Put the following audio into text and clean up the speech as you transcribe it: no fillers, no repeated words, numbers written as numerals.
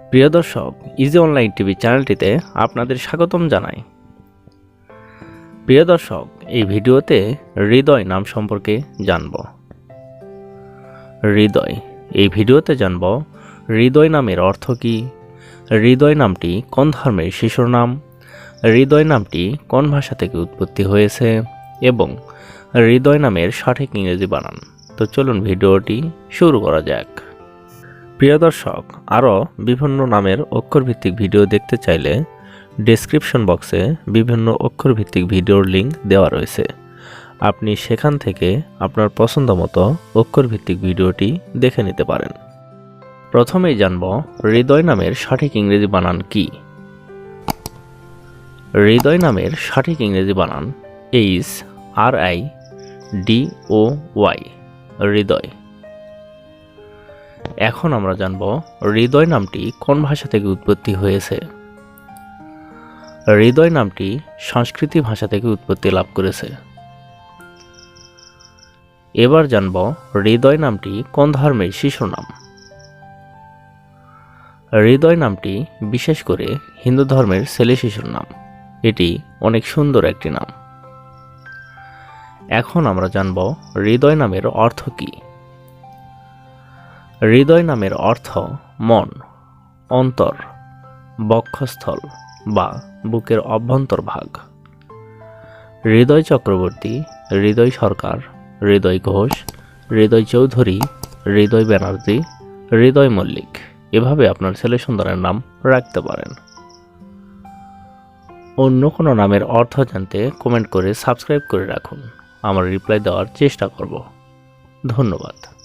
প্রিয় দর্শক, easy online TV চ্যানেলটিতে আপনাদের স্বাগতম জানাই। প্রিয় দর্শক, এই ভিডিওতে হৃদয় নাম সম্পর্কে জানব। হৃদয়, এই ভিডিওতে জানব হৃদয় নামের অর্থ কী, হৃদয় নামটি কোন ধর্মের শিশুর নাম, হৃদয় নামটি কোন ভাষা থেকে উৎপত্তি হয়েছে এবং হৃদয় নামের সঠিক ইংরেজি বানান। তো চলুন ভিডিওটি শুরু করা যাক। প্রিয় দর্শক, আরও বিভিন্ন নামের অক্ষরভিত্তিক ভিডিও দেখতে চাইলে ডেসক্রিপশন বক্সে বিভিন্ন অক্ষরভিত্তিক ভিডিওর লিঙ্ক দেওয়া রয়েছে। আপনি সেখান থেকে আপনার পছন্দ মতো অক্ষরভিত্তিক ভিডিওটি দেখে নিতে পারেন। প্রথমেই জানব হৃদয় নামের সঠিক ইংরেজি বানান কি। হৃদয় নামের সঠিক ইংরেজি বানান HRIDOY, হৃদয়। এখন আমরা জানব হৃদয় নামটি কোন ভাষা থেকে উৎপত্তি হয়েছে। হৃদয় নামটি সংস্কৃত ভাষা থেকে উৎপত্তি লাভ করেছে। এবার জানব হৃদয় নামটি কোন ধর্মের শিশুর নাম। হৃদয় নামটি বিশেষ করে হিন্দু ধর্মের ছেলে শিশুর নাম। এটি অনেক সুন্দর একটি নাম। এখন আমরা জানব হৃদয় নামের অর্থ কী। হৃদয় নামের অর্থ মন, অন্তর, বক্ষস্থল বা বুকের অভ্যন্তর ভাগ। হৃদয় চক্রবর্তী, হৃদয় সরকার, হৃদয় ঘোষ, হৃদয় চৌধুরী, হৃদয় ব্যানার্জি, হৃদয় মল্লিক, এভাবে আপনার ছেলে সন্তানের নাম রাখতে পারেন। অন্য কোনো নামের অর্থ জানতে কমেন্ট করে সাবস্ক্রাইব করে রাখুন। আমার রিপ্লাই দেওয়ার চেষ্টা করব। ধন্যবাদ।